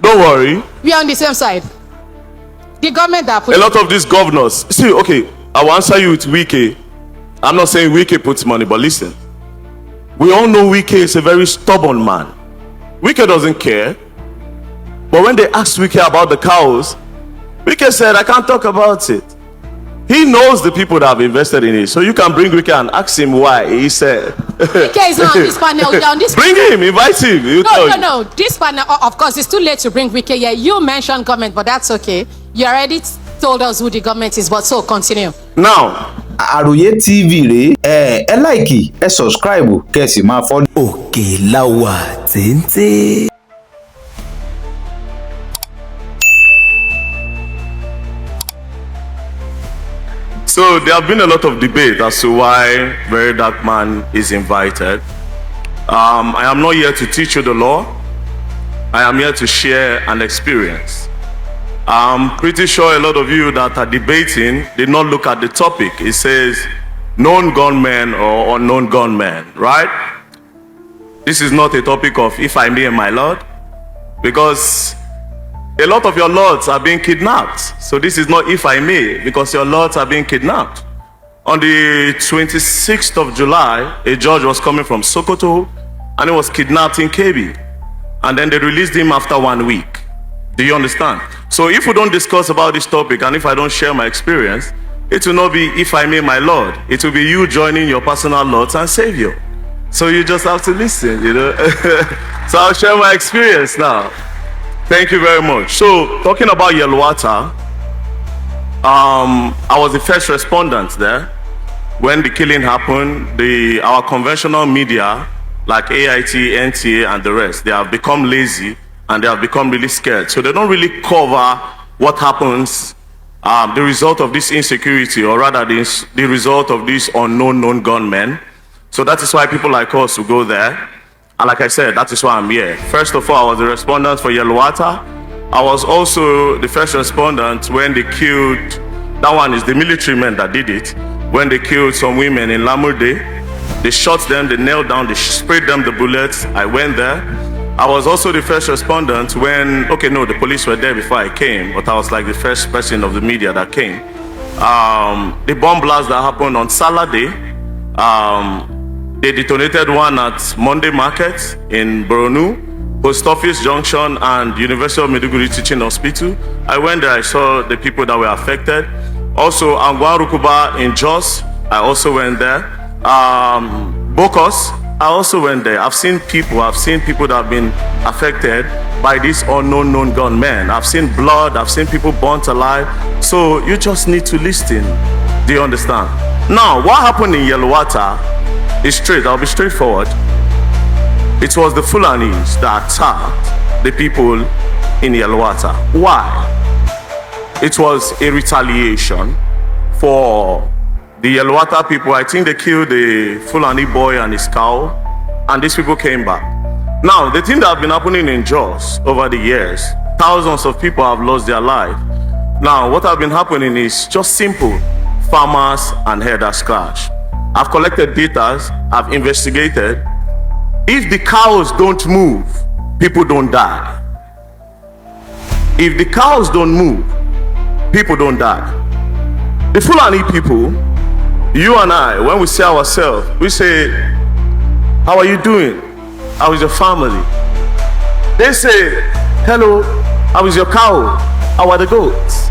Don't worry. We are on the same side. The government that put A lot of these governors. See, okay, I will answer you with Wike. I'm not saying Wike puts money, but listen. We all know Wike is a very stubborn man. Wike doesn't care. But when they asked Wike about the cows, Wike said, I can't talk about it. He knows the people that have invested in it. So you can bring Wike and ask him why. He said. Wike is not on this panel. We are on this Bring him, invite him. No. This panel, of course, it's too late to bring Wike here. You mentioned government, but that's okay. You already told us who the government is, but so continue. Now, Aroye TV re ẹ like ẹ subscribe kẹ́ sì máa follow. Òkè la wà téńté. So there have been a lot of debate as to why Very Dark Man is invited. I am not here to teach you the law. I am here to share an experience. I'm pretty sure a lot of you that are debating did not look at the topic. It says known gunmen or unknown gunmen, right? This is not a topic of if I may, my lord, because a lot of your lords are being kidnapped. So this is not if I may, because your lords are being kidnapped. On the 26th of July, a judge was coming from Sokoto and he was kidnapped in Kebbi. And then they released him after 1 week. Do you understand? So if we don't discuss about this topic and if I don't share my experience, it will not be if I may, my lord. It will be you joining your personal lords and savior. So you just have to listen, you know. So I'll share my experience now. Thank you very much. So talking about Yelwata, I was the first respondent there when the killing happened. Our conventional media like AIT, NTA and the rest, they have become lazy and they have become really scared. So they don't really cover what happens, the result of this insecurity, or rather the result of these unknown known gunmen. So that is why people like us will go there. And like I said, that is why I'm here. First of all, I was the respondent for Yelwata. I was also the first respondent when they killed, that one is the military men that did it, when they killed some women in Lamurde. They shot them, they knelt down, they sprayed them the bullets. I went there. I was also the first respondent when, okay, no, the police were there before I came, but I was like the first person of the media that came. The bomb blast that happened on Saturday, they detonated one at Monday Market in Boronu, Post Office Junction, and University of Maiduguri Teaching Hospital. I went there, I saw the people that were affected. Also, Angwan Rukuba in Jos, I also went there. Bokos, I also went there. I've seen people that have been affected by these unknown known gunmen. I've seen blood, I've seen people burnt alive. So you just need to listen. Do you understand? Now, what happened in Yelwata is straight. I'll be straightforward. It was the Fulanis that attacked the people in Yelwata. Why? It was a retaliation for the Yelwata people. I think they killed the Fulani boy and his cow, and these people came back. Now, the thing that has been happening in Jos over the years, thousands of people have lost their life. Now, what has been happening is just simple. Farmers and herders clash. I've collected data, I've investigated. If the cows don't move, people don't die. If the cows don't move, people don't die. The Fulani people, you and I, when we see ourselves, we say, how are you doing? How is your family? They say, hello, how is your cow? How are the goats?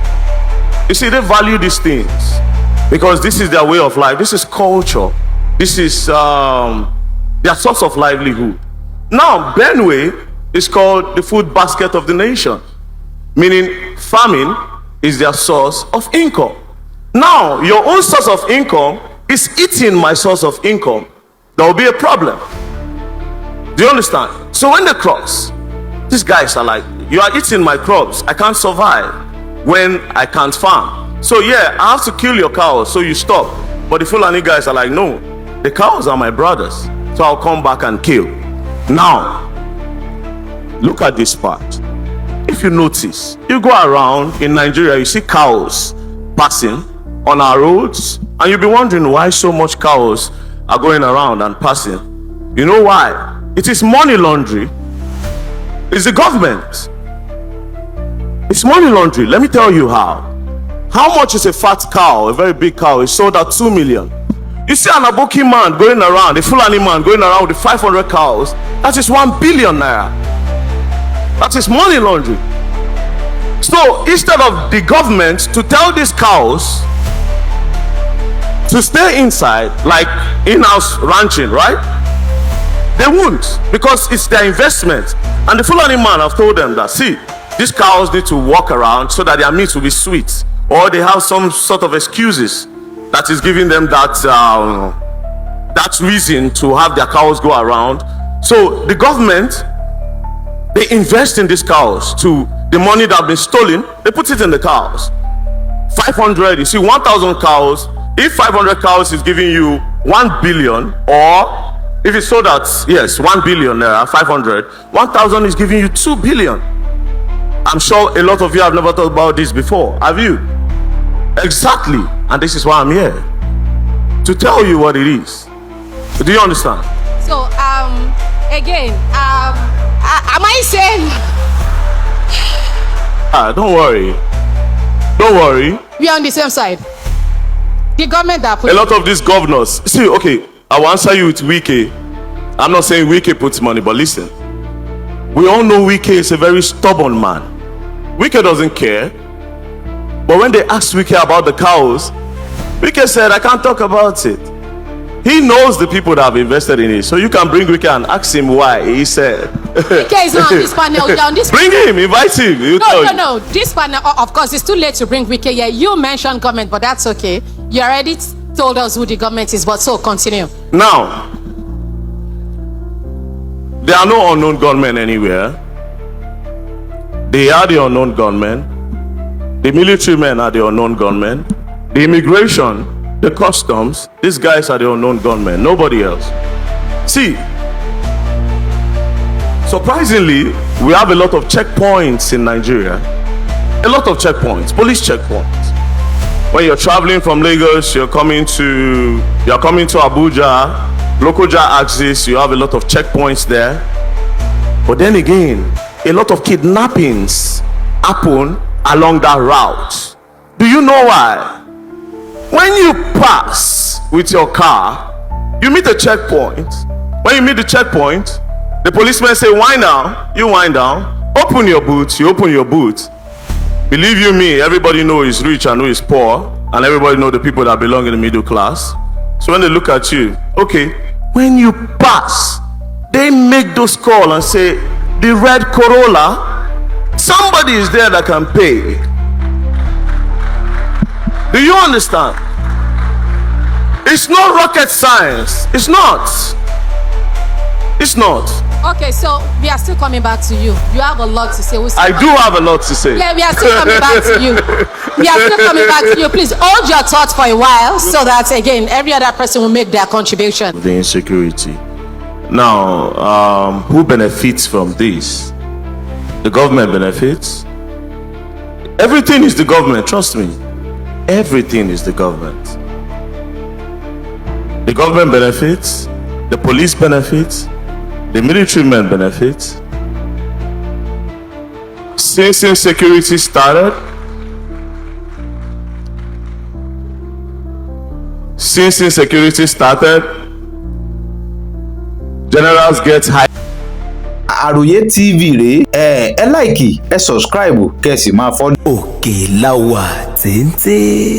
You see, they value these things because this is their way of life. This is culture. This is their source of livelihood. Now, Benue is called the food basket of the nation, meaning farming is their source of income. Now, your own source of income is eating my source of income. There will be a problem. Do you understand? So when they cross, these guys are like, you are eating my crops. I can't survive when I can't farm. So yeah, I have to kill your cows, so you stop. But the Fulani guys are like, no, the cows are my brothers, so I'll come back and kill. Now, look at this part. If you notice, you go around in Nigeria, you see cows passing on our roads, and you'll be wondering why so much cows are going around and passing. You know why? It is money laundering. It's the government. It's money laundering. Let me tell you how. How much is a fat cow, a very big cow? It's sold at 2 million. You see an Aboki man going around, a Fulani man going around with 500 cows, that is 1 billion naira. That is money laundering. So instead of the government to tell these cows to stay inside, like in-house ranching, right? They won't, because it's their investment. And the Fulani man have told them that, see, these cows need to walk around so that their meat will be sweet, or they have some sort of excuses that is giving them that that reason to have their cows go around. So the government, they invest in these cows. To the money that have been stolen, they put it in the cows. 500, you see, 1,000 cows. If 500 cows is giving you 1 billion, or if it's sold at, yes, 1 billion naira, 500, 1,000 is giving you 2 billion. I'm sure a lot of you have never thought about this before. Have you? Exactly. And this is why I'm here, to tell you what it is. Do you understand? So, again, am I saying? Don't worry. Don't worry. We are on the same side. The government that put a lot of these governors. See, okay, I will answer you with Wike. I'm not saying Wike puts money, but listen. We all know Wike is a very stubborn man. Wike doesn't care. But when they asked Wike about the cows, Wike said, I can't talk about it. He knows the people that have invested in it. So you can bring Wike and ask him why. He said, Wike is not on this panel. You're on this bring him, invite him. No. This panel, of course, it's too late to bring Wike here. You mentioned government, but that's okay. You already told us who the government is, but so continue. Now, there are no unknown gunmen anywhere. They are the unknown gunmen. The military men are the unknown gunmen. The immigration, the customs, these guys are the unknown gunmen. Nobody else. See, surprisingly, we have a lot of checkpoints in Nigeria. A lot of checkpoints, police checkpoints. When you're traveling from Lagos, you're coming to Abuja, Lokoja axis, you have a lot of checkpoints there. But then again, a lot of kidnappings happen along that route. Do you know why? When you pass with your car, you meet a checkpoint. When you meet the checkpoint, the policemen say, wind down. You wind down. Open your boot. You open your boot. Believe you me, everybody knows is rich and who is poor, and everybody knows the people that belong in the middle class. So when they look at you, okay, when you pass, they make those calls and say, the red Corolla, somebody is there that can pay. Do you understand? It's not rocket science. It's not. It's not. Okay, so we are still coming back to you. You have a lot to say. I do have a lot to say. Yeah, we are still coming back to you. We are still coming back to you. Please hold your thoughts for a while so that, again, every other person will make their contribution. The insecurity. Now, who benefits from this? The government benefits. Everything is the government, trust me. Everything is the government. The government benefits, the police benefits, the military men benefits. Since insecurity started, generals get high. Aroye TV rèé ẹ láìkì ẹ subscribe kẹ́ sì máa follow. Òkè la wà téńté.